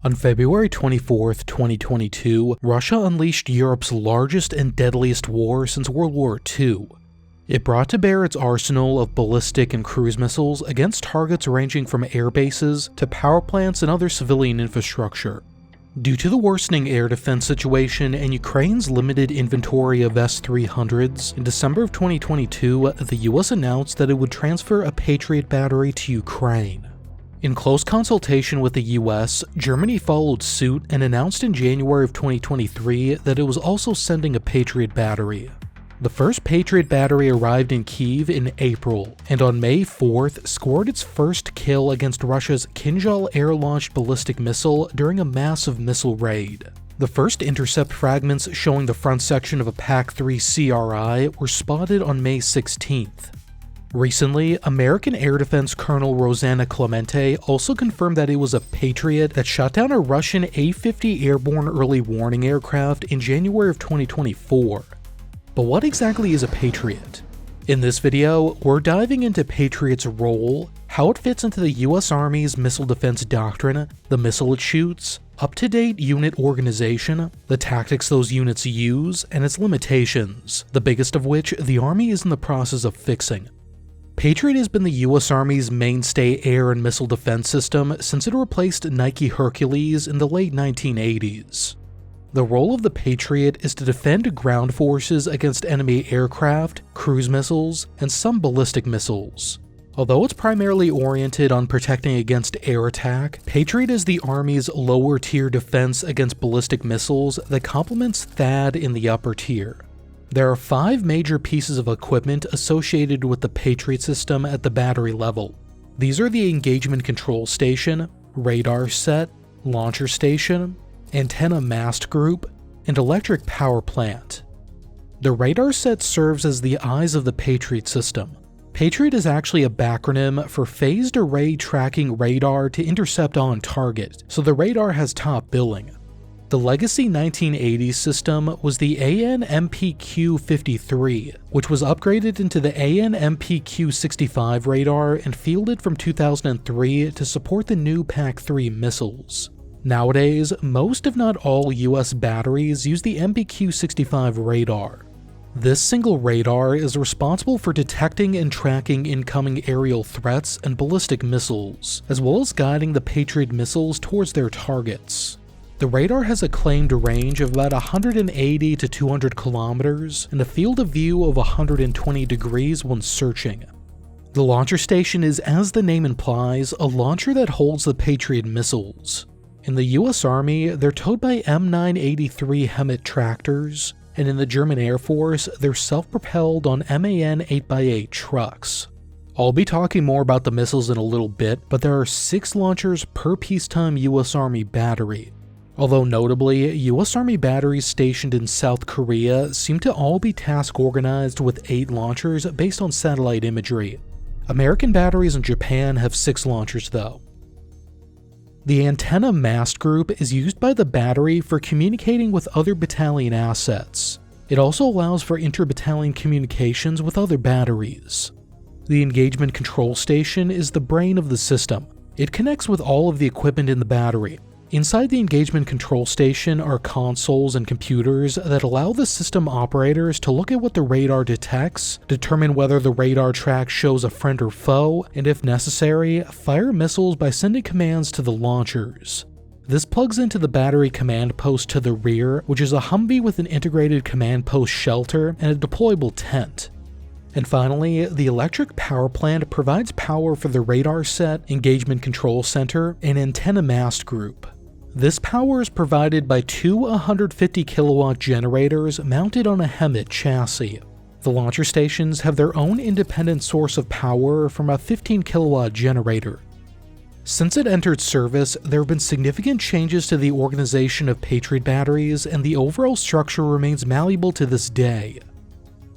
On February 24, 2022, Russia unleashed Europe's largest and deadliest war since World War II. It brought to bear its arsenal of ballistic and cruise missiles against targets ranging from air bases to power plants and other civilian infrastructure. Due to the worsening air defense situation and Ukraine's limited inventory of S-300s, in December of 2022, the US announced that it would transfer a Patriot battery to Ukraine. In close consultation with the US, Germany followed suit and announced in January of 2023 that it was also sending a Patriot battery. The first Patriot battery arrived in Kyiv in April, and on May 4th scored its first kill against Russia's Kinzhal air-launched ballistic missile during a massive missile raid. The first intercept fragments showing the front section of a PAC-3 CRI were spotted on May 16th. Recently, American Air Defense Colonel Rosanna Clemente also confirmed that it was a Patriot that shot down a Russian A-50 airborne early warning aircraft in January of 2024. But what exactly is a Patriot? In this video, we're diving into Patriot's role, how it fits into the US Army's missile defense doctrine, the missile it shoots, up-to-date unit organization, the tactics those units use, and its limitations, the biggest of which the Army is in the process of fixing. Patriot has been the US Army's mainstay air and missile defense system since it replaced Nike Hercules in the late 1980s. The role of the Patriot is to defend ground forces against enemy aircraft, cruise missiles, and some ballistic missiles. Although it's primarily oriented on protecting against air attack, Patriot is the Army's lower-tier defense against ballistic missiles that complements THAAD in the upper tier. There are 5 major pieces of equipment associated with the Patriot system at the battery level. These are the engagement control station, radar set, launcher station, antenna mast group, and electric power plant. The radar set serves as the eyes of the Patriot system. Patriot is actually a backronym for Phased Array Tracking Radar to intercept on target, so the radar has top billing. The legacy 1980s system was the AN-MPQ-53, which was upgraded into the AN-MPQ-65 radar and fielded from 2003 to support the new PAC-3 missiles. Nowadays, most if not all US batteries use the MPQ-65 radar. This single radar is responsible for detecting and tracking incoming aerial threats and ballistic missiles, as well as guiding the Patriot missiles towards their targets. The radar has a claimed range of about 180 to 200 kilometers and a field of view of 120 degrees when searching. The launcher station is, as the name implies, a launcher that holds the Patriot missiles. In the US Army, they're towed by M983 HEMTT tractors, and in the German Air Force, they're self-propelled on MAN 8x8 trucks. I'll be talking more about the missiles in a little bit, but there are 6 launchers per peacetime US Army battery. Although notably, US Army batteries stationed in South Korea seem to all be task organized with 8 launchers based on satellite imagery. American batteries in Japan have 6 launchers though. The antenna mast group is used by the battery for communicating with other battalion assets. It also allows for inter-battalion communications with other batteries. The engagement control station is the brain of the system. It connects with all of the equipment in the battery. Inside the engagement control station are consoles and computers that allow the system operators to look at what the radar detects, determine whether the radar track shows a friend or foe, and if necessary, fire missiles by sending commands to the launchers. This plugs into the battery command post to the rear, which is a Humvee with an integrated command post shelter and a deployable tent. And finally, the electric power plant provides power for the radar set, engagement control center, and antenna mast group. This power is provided by 2 150 kilowatt generators mounted on a HEMTT chassis. The launcher stations have their own independent source of power from a 15 kilowatt generator. Since it entered service, there have been significant changes to the organization of Patriot batteries, and the overall structure remains malleable to this day.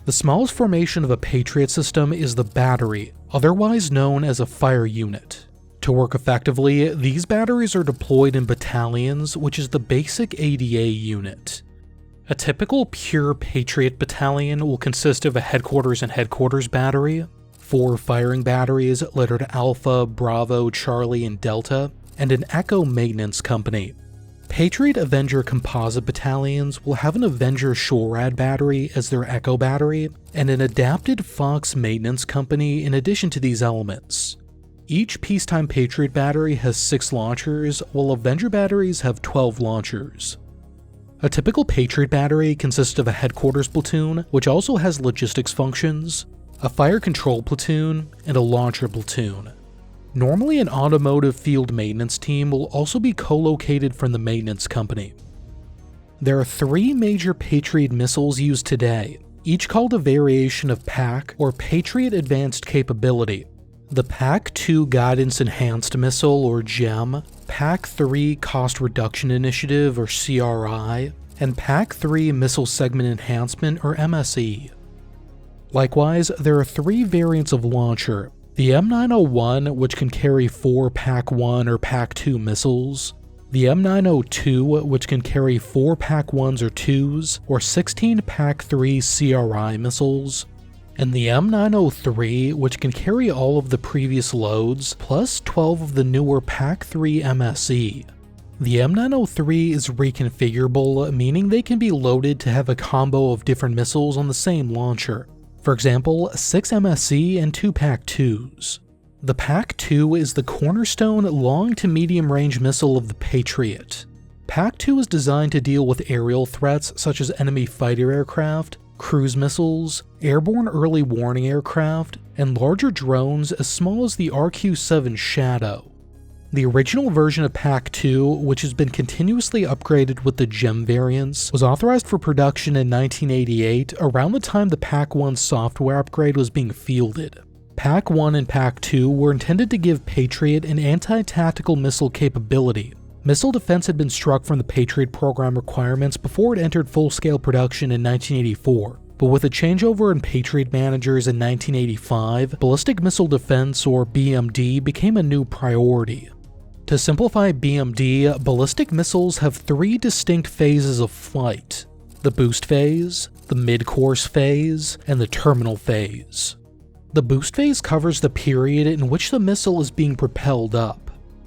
The smallest formation of a Patriot system is the battery, otherwise known as a fire unit. To work effectively, these batteries are deployed in battalions, which is the basic ADA unit. A typical pure Patriot battalion will consist of a headquarters and headquarters battery, 4 firing batteries lettered Alpha, Bravo, Charlie, and Delta, and an Echo Maintenance Company. Patriot Avenger composite battalions will have an Avenger SHORAD battery as their Echo battery, and an adapted Fox Maintenance Company in addition to these elements. Each peacetime Patriot battery has 6 launchers, while Avenger batteries have 12 launchers. A typical Patriot battery consists of a headquarters platoon, which also has logistics functions, a fire control platoon, and a launcher platoon. Normally, an automotive field maintenance team will also be co-located from the maintenance company. There are 3 major Patriot missiles used today, each called a variation of PAC or Patriot Advanced Capability. The PAC-2 Guidance Enhanced Missile or GEM, PAC-3 Cost Reduction Initiative or CRI, and PAC-3 Missile Segment Enhancement or MSE. Likewise, there are 3 variants of launcher: the M901, which can carry 4 PAC-1 or PAC-2 missiles, the M902, which can carry 4 PAC-1s or 2s, or 16 PAC-3 CRI missiles, and the M903, which can carry all of the previous loads, plus 12 of the newer PAC-3 MSE. The M903 is reconfigurable, meaning they can be loaded to have a combo of different missiles on the same launcher. For example, 6 MSE and 2 PAC-2s. The PAC-2 is the cornerstone long to medium range missile of the Patriot. PAC-2 is designed to deal with aerial threats such as enemy fighter aircraft, cruise missiles, airborne early warning aircraft, and larger drones as small as the RQ-7 Shadow. The original version of PAC-2, which has been continuously upgraded with the GEM variants, was authorized for production in 1988, around the time the PAC-1 software upgrade was being fielded. PAC-1 and PAC-2 were intended to give Patriot an anti-tactical missile capability. Missile defense had been struck from the Patriot program requirements before it entered full-scale production in 1984, but with a changeover in Patriot managers in 1985, ballistic missile defense, or BMD, became a new priority. To simplify BMD, ballistic missiles have 3 distinct phases of flight: the boost phase, the mid-course phase, and the terminal phase. The boost phase covers the period in which the missile is being propelled up.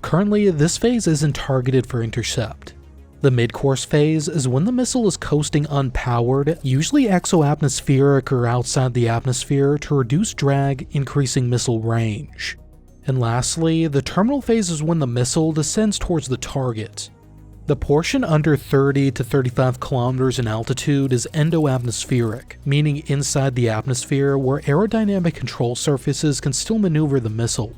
Currently, this phase isn't targeted for intercept. The mid-course phase is when the missile is coasting unpowered, usually exo-atmospheric or outside the atmosphere, to reduce drag, increasing missile range. And lastly, the terminal phase is when the missile descends towards the target. The portion under 30 to 35 kilometers in altitude is endo-atmospheric, meaning inside the atmosphere where aerodynamic control surfaces can still maneuver the missile.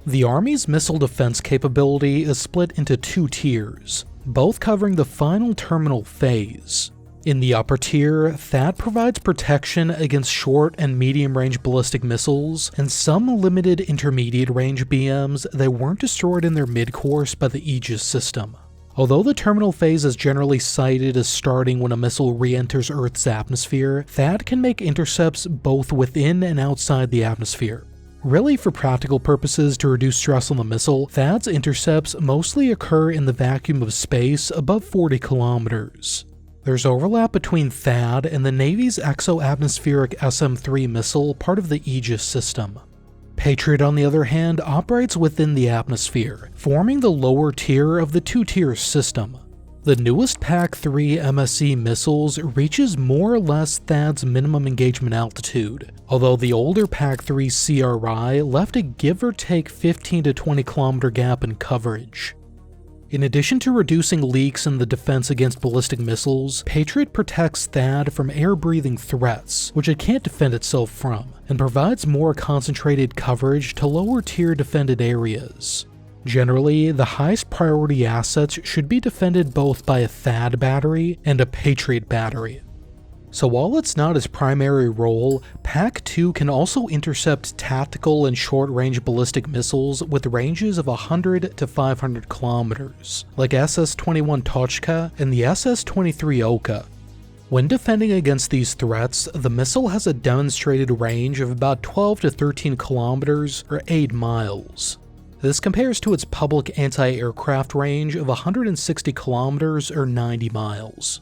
The Army's missile defense capability is split into 2 tiers, both covering the final terminal phase. In the upper tier, THAAD provides protection against short and medium-range ballistic missiles and some limited intermediate-range BMs that weren't destroyed in their mid-course by the Aegis system. Although the terminal phase is generally cited as starting when a missile re-enters Earth's atmosphere, THAAD can make intercepts both within and outside the atmosphere. Really, for practical purposes to reduce stress on the missile, THAAD's intercepts mostly occur in the vacuum of space above 40 kilometers. There's overlap between THAAD and the Navy's exo-atmospheric SM-3 missile, part of the Aegis system. Patriot, on the other hand, operates within the atmosphere, forming the lower tier of the 2-tier system. The newest PAC-3 MSE missiles reaches more or less THAAD's minimum engagement altitude, although the older PAC-3 CRI left a give or take 15 to 20 kilometer gap in coverage. In addition to reducing leaks in the defense against ballistic missiles, Patriot protects THAAD from air-breathing threats, which it can't defend itself from, and provides more concentrated coverage to lower-tier defended areas. Generally, the highest priority assets should be defended both by a THAAD battery and a Patriot battery. So while it's not its primary role, PAC-2 can also intercept tactical and short-range ballistic missiles with ranges of 100 to 500 kilometers, like SS-21 Tochka and the SS-23 Oka. When defending against these threats, the missile has a demonstrated range of about 12 to 13 kilometers or 8 miles. This compares to its public anti-aircraft range of 160 kilometers or 90 miles.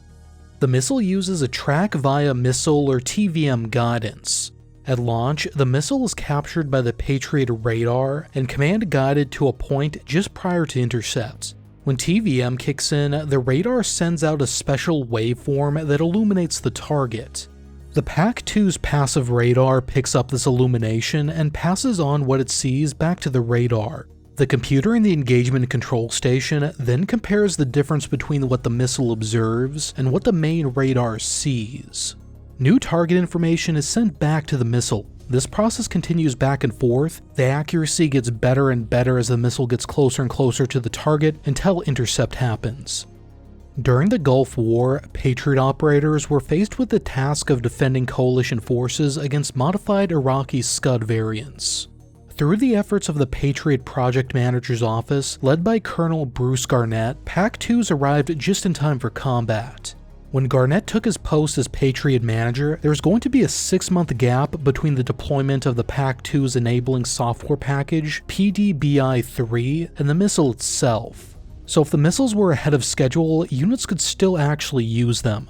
The missile uses a track via missile or TVM guidance. At launch, the missile is captured by the Patriot radar and command guided to a point just prior to intercept. When TVM kicks in, the radar sends out a special waveform that illuminates the target. The PAC-2's passive radar picks up this illumination and passes on what it sees back to the radar. The computer in the engagement control station then compares the difference between what the missile observes and what the main radar sees. New target information is sent back to the missile. This process continues back and forth. The accuracy gets better and better as the missile gets closer and closer to the target until intercept happens. During the Gulf War, Patriot operators were faced with the task of defending coalition forces against modified Iraqi Scud variants. Through the efforts of the Patriot Project Manager's Office, led by Colonel Bruce Garnett, PAC-2s arrived just in time for combat. When Garnett took his post as Patriot Manager, there was going to be a 6-month gap between the deployment of the PAC-2's enabling software package, PDBI-3, and the missile itself. So if the missiles were ahead of schedule, units could still actually use them.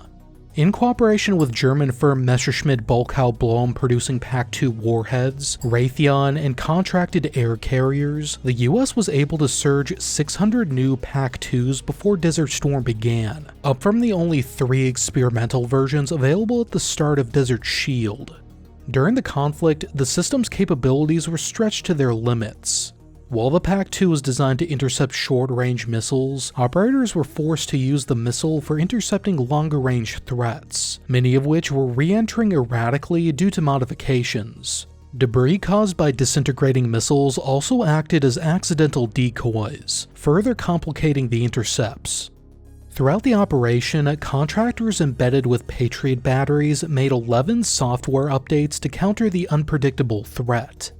In cooperation with German firm Messerschmitt Bulkau Blohm producing PAC-2 warheads, Raytheon, and contracted air carriers, the US was able to surge 600 new PAC-2s before Desert Storm began, up from the only 3 experimental versions available at the start of Desert Shield. During the conflict, the system's capabilities were stretched to their limits. While the PAC-2 was designed to intercept short-range missiles, operators were forced to use the missile for intercepting longer-range threats, many of which were re-entering erratically due to modifications. Debris caused by disintegrating missiles also acted as accidental decoys, further complicating the intercepts. Throughout the operation, contractors embedded with Patriot batteries made 11 software updates to counter the unpredictable threat.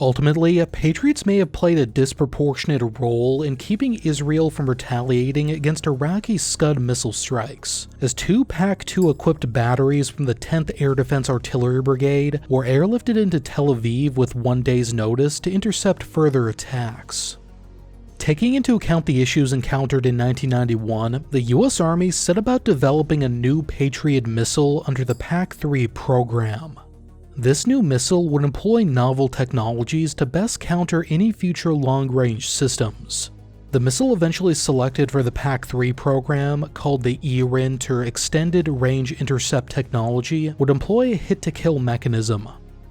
Ultimately, Patriots may have played a disproportionate role in keeping Israel from retaliating against Iraqi Scud missile strikes, as 2 PAC-2 equipped batteries from the 10th Air Defense Artillery Brigade were airlifted into Tel Aviv with 1 day's notice to intercept further attacks. Taking into account the issues encountered in 1991, the US Army set about developing a new Patriot missile under the PAC-3 program. This new missile would employ novel technologies to best counter any future long-range systems. The missile eventually selected for the PAC-3 program, called the ERINT or Extended Range Intercept Technology, would employ a hit-to-kill mechanism.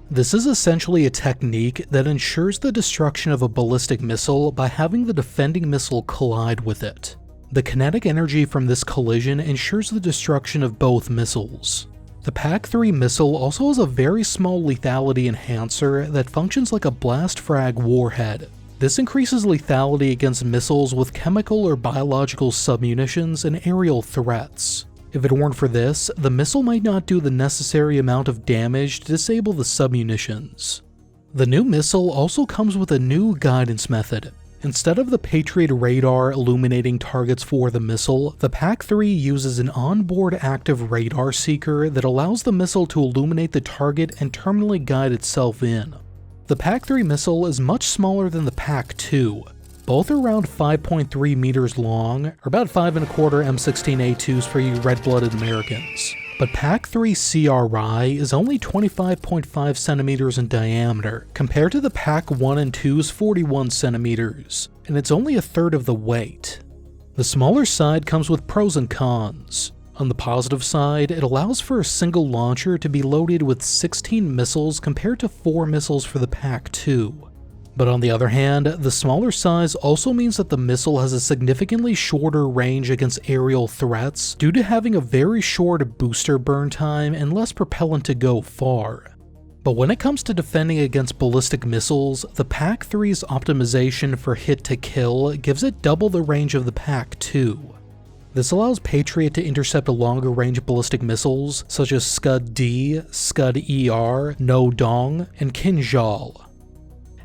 This is essentially a technique that ensures the destruction of a ballistic missile by having the defending missile collide with it. The kinetic energy from this collision ensures the destruction of both missiles. The PAC-3 missile also has a very small lethality enhancer that functions like a blast frag warhead. This increases lethality against missiles with chemical or biological submunitions and aerial threats. If it weren't for this, the missile might not do the necessary amount of damage to disable the submunitions. The new missile also comes with a new guidance method. Instead of the Patriot radar illuminating targets for the missile, the PAC-3 uses an onboard active radar seeker that allows the missile to illuminate the target and terminally guide itself in. The PAC-3 missile is much smaller than the PAC-2. Both are around 5.3 meters long, or about 5¼ M16A2s for you red-blooded Americans. But PAC-3 CRI is only 25.5 centimeters in diameter, compared to the PAC-1 and 2's 41 centimeters, and it's only a third of the weight. The smaller side comes with pros and cons. On the positive side, it allows for a single launcher to be loaded with 16 missiles compared to 4 missiles for the PAC-2. But on the other hand, the smaller size also means that the missile has a significantly shorter range against aerial threats due to having a very short booster burn time and less propellant to go far. But when it comes to defending against ballistic missiles, the PAC-3's optimization for hit-to-kill gives it double the range of the PAC-2. This allows Patriot to intercept longer-range ballistic missiles such as Scud-D, Scud-ER, No-Dong, and Kinjal.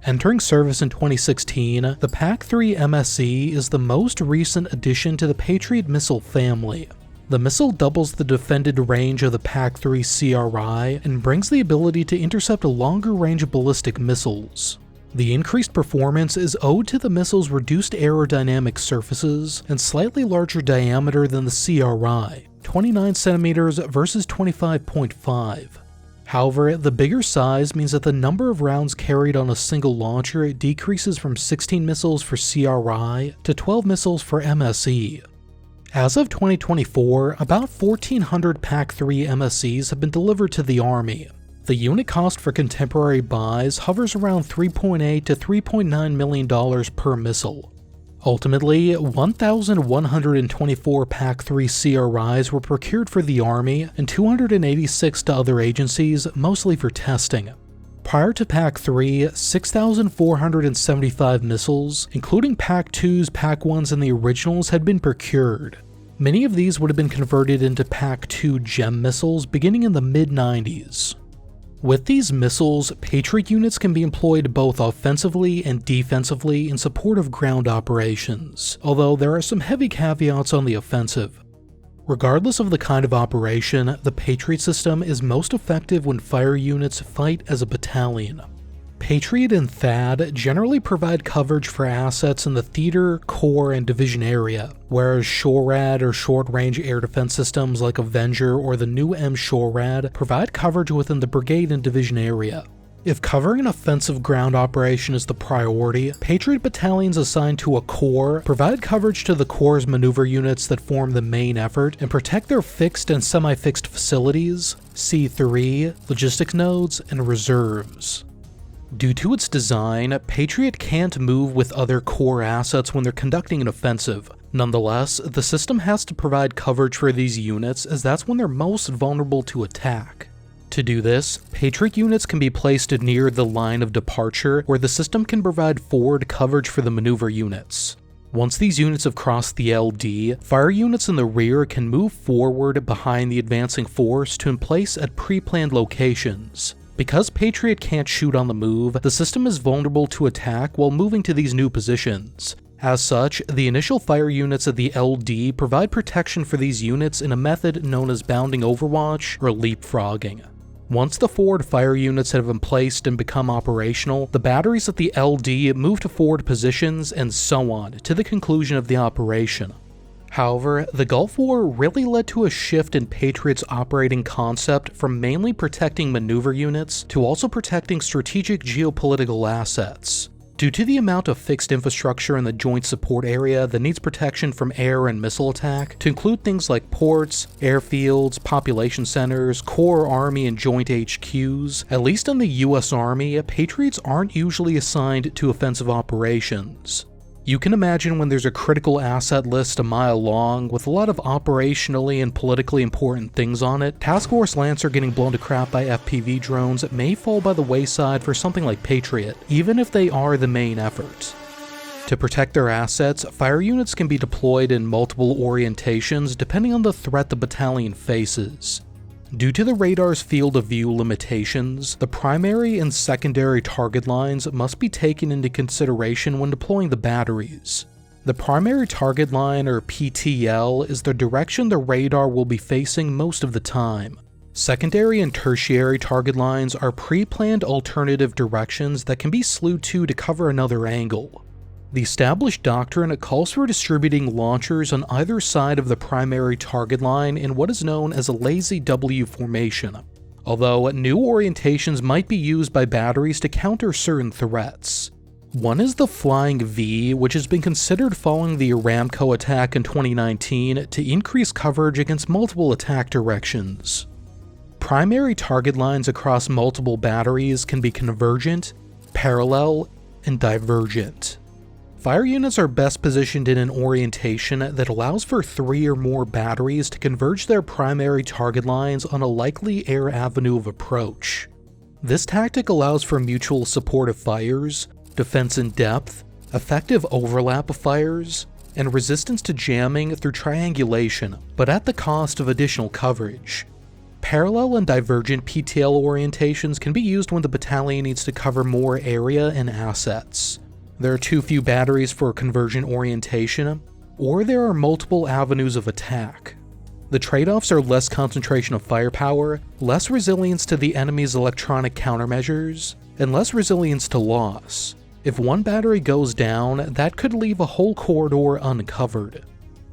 Entering service in 2016, the PAC-3 MSE is the most recent addition to the Patriot missile family. The missile doubles the defended range of the PAC-3 CRI and brings the ability to intercept longer-range ballistic missiles. The increased performance is owed to the missile's reduced aerodynamic surfaces and slightly larger diameter than the CRI, 29 centimeters versus 25.5. However, the bigger size means that the number of rounds carried on a single launcher decreases from 16 missiles for CRI to 12 missiles for MSE. As of 2024, about 1,400 PAC-3 MSEs have been delivered to the Army. The unit cost for contemporary buys hovers around $3.8 to $3.9 million per missile. Ultimately, 1,124 PAC-3 CRIs were procured for the Army and 286 to other agencies, mostly for testing. Prior to PAC-3, 6,475 missiles, including PAC-2s, PAC-1s, and the originals, had been procured. Many of these would have been converted into PAC-2 GEM missiles beginning in the mid-90s. With these missiles, Patriot units can be employed both offensively and defensively in support of ground operations, although there are some heavy caveats on the offensive. Regardless of the kind of operation, the Patriot system is most effective when fire units fight as a battalion. Patriot and THAAD generally provide coverage for assets in the theater, corps, and division area, whereas SHORAD or short-range air defense systems like Avenger or the new M-SHORAD provide coverage within the brigade and division area. If covering an offensive ground operation is the priority, Patriot battalions assigned to a corps provide coverage to the corps' maneuver units that form the main effort and protect their fixed and semi-fixed facilities, C3, logistics nodes, and reserves. Due to its design, Patriot can't move with other core assets when they're conducting an offensive. Nonetheless, the system has to provide coverage for these units as that's when they're most vulnerable to attack. To do this, Patriot units can be placed near the line of departure where the system can provide forward coverage for the maneuver units. Once these units have crossed the LD, fire units in the rear can move forward behind the advancing force to emplace at pre-planned locations. Because Patriot can't shoot on the move, the system is vulnerable to attack while moving to these new positions. As such, the initial fire units at the LD provide protection for these units in a method known as bounding overwatch or leapfrogging. Once the forward fire units have been placed and become operational, the batteries at the LD move to forward positions and so on to the conclusion of the operation. However, the Gulf War really led to a shift in Patriot's operating concept from mainly protecting maneuver units to also protecting strategic geopolitical assets. Due to the amount of fixed infrastructure in the joint support area that needs protection from air and missile attack, to include things like ports, airfields, population centers, core army and joint HQs, at least in the US Army, Patriots aren't usually assigned to offensive operations. You can imagine when there's a critical asset list a mile long with a lot of operationally and politically important things on it, Task Force Lancer getting blown to crap by FPV drones may fall by the wayside for something like Patriot, even if they are the main effort. To protect their assets, fire units can be deployed in multiple orientations depending on the threat the battalion faces. Due to the radar's field of view limitations, the primary and secondary target lines must be taken into consideration when deploying the batteries. The primary target line, or PTL, is the direction the radar will be facing most of the time. Secondary and tertiary target lines are pre-planned alternative directions that can be slewed to cover another angle. The established doctrine calls for distributing launchers on either side of the primary target line in what is known as a lazy W formation, although new orientations might be used by batteries to counter certain threats. One is the Flying V, which has been considered following the Aramco attack in 2019 to increase coverage against multiple attack directions. Primary target lines across multiple batteries can be convergent, parallel, and divergent. Fire units are best positioned in an orientation that allows for 3 or more batteries to converge their primary target lines on a likely air avenue of approach. This tactic allows for mutual support of fires, defense in depth, effective overlap of fires, and resistance to jamming through triangulation, but at the cost of additional coverage. Parallel and divergent PTL orientations can be used when the battalion needs to cover more area and assets. There are too few batteries for a convergent orientation, or there are multiple avenues of attack. The trade-offs are less concentration of firepower, less resilience to the enemy's electronic countermeasures, and less resilience to loss. If one battery goes down, that could leave a whole corridor uncovered.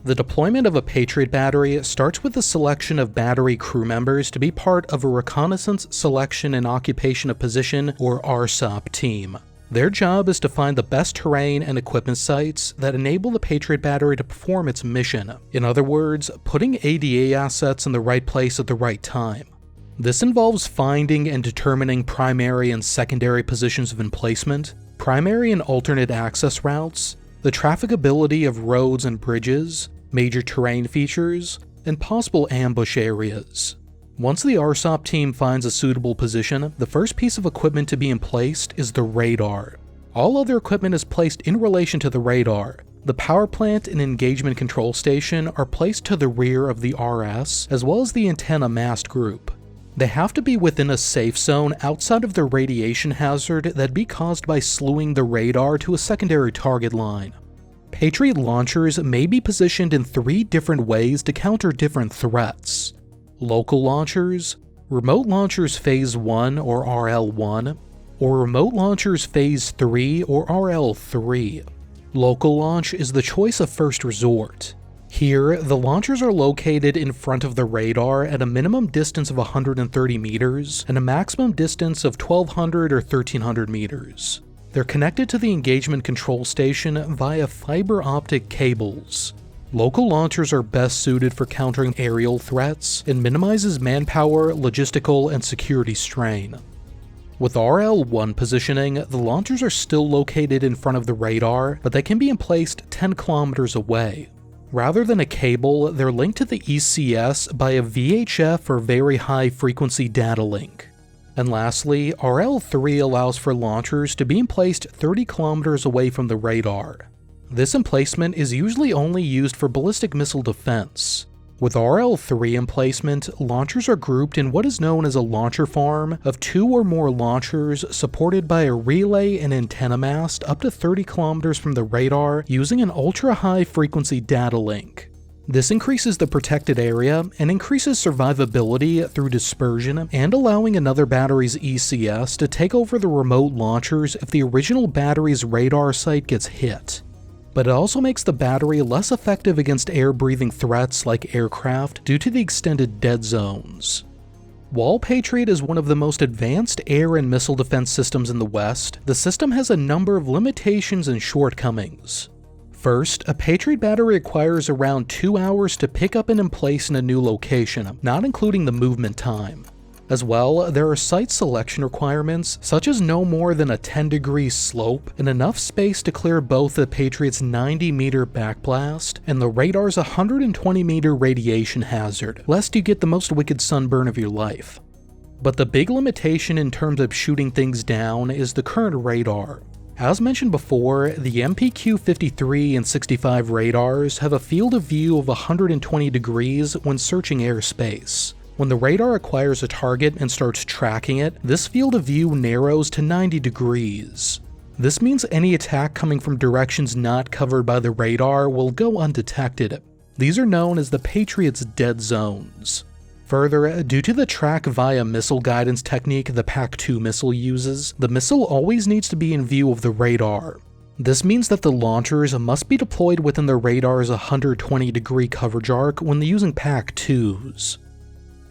The deployment of a Patriot battery starts with the selection of battery crew members to be part of a Reconnaissance Selection and Occupation of Position, or RSOP team. Their job is to find the best terrain and equipment sites that enable the Patriot battery to perform its mission. In other words, putting ADA assets in the right place at the right time. This involves finding and determining primary and secondary positions of emplacement, primary and alternate access routes, the trafficability of roads and bridges, major terrain features, and possible ambush areas. Once the RSOP team finds a suitable position, the first piece of equipment to be emplaced is the radar. All other equipment is placed in relation to the radar. The power plant and engagement control station are placed to the rear of the RS, as well as the antenna mast group. They have to be within a safe zone outside of the radiation hazard that'd be caused by slewing the radar to a secondary target line. Patriot launchers may be positioned in 3 different ways to counter different threats. Local launchers, remote launchers Phase 1 or RL1, or remote launchers Phase 3 or RL3. Local launch is the choice of first resort. Here, the launchers are located in front of the radar at a minimum distance of 130 meters and a maximum distance of 1200 or 1300 meters. They're connected to the engagement control station via fiber optic cables. Local launchers are best suited for countering aerial threats and minimizes manpower, logistical, and security strain. With RL1 positioning, the launchers are still located in front of the radar, but they can be emplaced 10 kilometers away. Rather than a cable, they're linked to the ECS by a VHF or very high frequency data link. And lastly, RL3 allows for launchers to be emplaced 30 kilometers away from the radar. This emplacement is usually only used for ballistic missile defense. With RL3 emplacement, launchers are grouped in what is known as a launcher farm of 2 or more launchers supported by a relay and antenna mast up to 30 kilometers from the radar using an ultra-high frequency data link. This increases the protected area and increases survivability through dispersion and allowing another battery's ECS to take over the remote launchers if the original battery's radar site gets hit. But it also makes the battery less effective against air-breathing threats like aircraft due to the extended dead zones. While Patriot is one of the most advanced air and missile defense systems in the West, the system has a number of limitations and shortcomings. First, a Patriot battery requires around 2 hours to pick up and emplace in a new location, not including the movement time. As well, there are site selection requirements, such as no more than a 10-degree slope and enough space to clear both the Patriot's 90-meter backblast and the radar's 120-meter radiation hazard, lest you get the most wicked sunburn of your life. But the big limitation in terms of shooting things down is the current radar. As mentioned before, the MPQ-53 and 65 radars have a field of view of 120 degrees when searching airspace. When the radar acquires a target and starts tracking it, this field of view narrows to 90 degrees. This means any attack coming from directions not covered by the radar will go undetected. These are known as the Patriot's dead zones. Further, due to the track via missile guidance technique the PAC-2 missile uses, the missile always needs to be in view of the radar. This means that the launchers must be deployed within the radar's 120-degree coverage arc when using PAC-2s.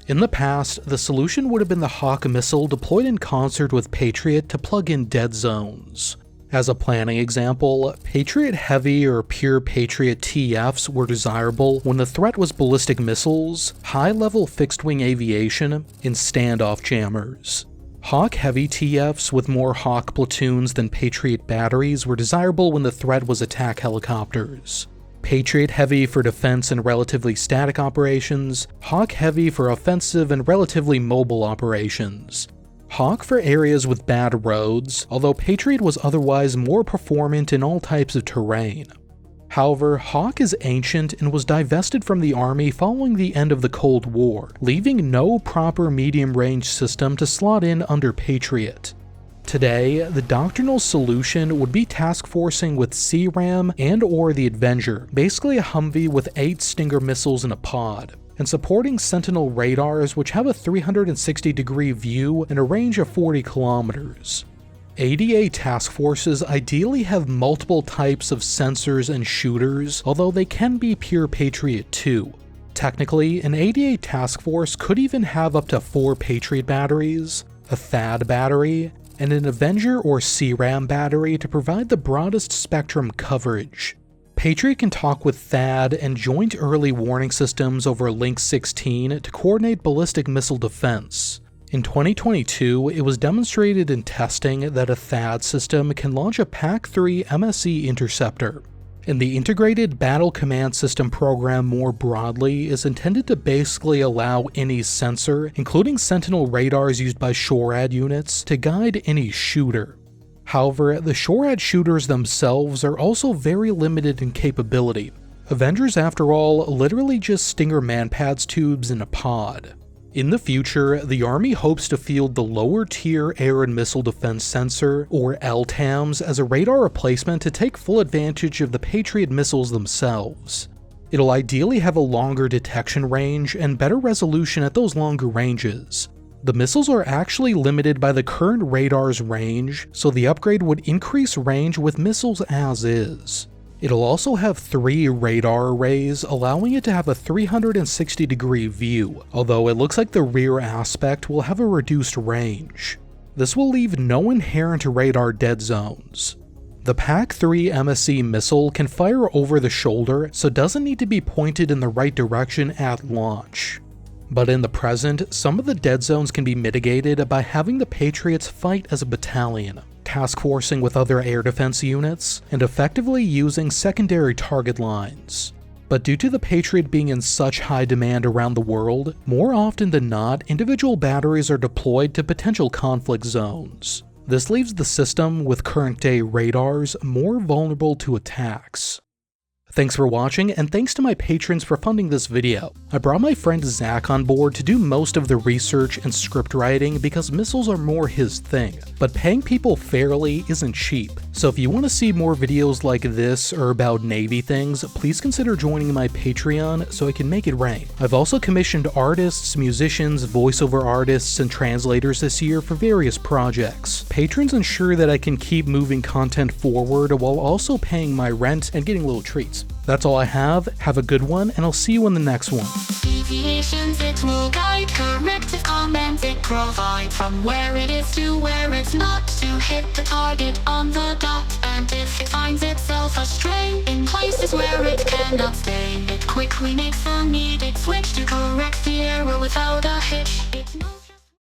In the past, the solution would have been the Hawk missile deployed in concert with Patriot to plug in dead zones. As a planning example, Patriot Heavy or pure Patriot TFs were desirable when the threat was ballistic missiles, high-level fixed-wing aviation, and standoff jammers. Hawk Heavy TFs with more Hawk platoons than Patriot batteries were desirable when the threat was attack helicopters. Patriot Heavy for defense and relatively static operations, Hawk Heavy for offensive and relatively mobile operations. Hawk for areas with bad roads, although Patriot was otherwise more performant in all types of terrain. However, Hawk is ancient and was divested from the Army following the end of the Cold War, leaving no proper medium-range system to slot in under Patriot. Today, the doctrinal solution would be task forcing with CRAM and/or the Avenger, basically a Humvee with 8 Stinger missiles in a pod, and supporting Sentinel radars which have a 360-degree view and a range of 40 kilometers. ADA task forces ideally have multiple types of sensors and shooters, although they can be pure Patriot too. Technically, an ADA task force could even have up to 4 Patriot batteries, a THAAD battery, and an Avenger or CRAM battery to provide the broadest spectrum coverage. Patriot can talk with THAAD and Joint Early Warning Systems over Link 16 to coordinate ballistic missile defense. In 2022, it was demonstrated in testing that a THAAD system can launch a PAC-3 MSE interceptor. And the Integrated Battle Command System program more broadly is intended to basically allow any sensor, including Sentinel radars used by SHORAD units, to guide any shooter. However, the SHORAD shooters themselves are also very limited in capability. Avengers, after all, literally just Stinger manpads tubes in a pod. In the future, the Army hopes to field the Lower Tier Air and Missile Defense Sensor, or LTAMDS, as a radar replacement to take full advantage of the Patriot missiles themselves. It'll ideally have a longer detection range and better resolution at those longer ranges. The missiles are actually limited by the current radar's range, so the upgrade would increase range with missiles as is. It'll also have 3 radar arrays, allowing it to have a 360-degree view, although it looks like the rear aspect will have a reduced range. This will leave no inherent radar dead zones. The PAC-3 MSE missile can fire over the shoulder, so doesn't need to be pointed in the right direction at launch. But in the present, some of the dead zones can be mitigated by having the Patriots fight as a battalion, task forcing with other air defense units, and effectively using secondary target lines. But due to the Patriot being in such high demand around the world, more often than not, individual batteries are deployed to potential conflict zones. This leaves the system, with current-day radars, more vulnerable to attacks. Thanks for watching, and thanks to my patrons for funding this video. I brought my friend Zach on board to do most of the research and script writing because missiles are more his thing, but paying people fairly isn't cheap. So if you want to see more videos like this or about Navy things, please consider joining my Patreon so I can make it rain. I've also commissioned artists, musicians, voiceover artists, and translators this year for various projects. Patrons ensure that I can keep moving content forward while also paying my rent and getting little treats. That's all I have. Have a good one, and I'll see you in the next one. Deviations it will guide, corrective commands it provide, from where it is to where it's not, to hit the target on the dot. And if it finds itself astray in places where it cannot stay, it quickly makes a needed switch to correct the error without a hitch. It's not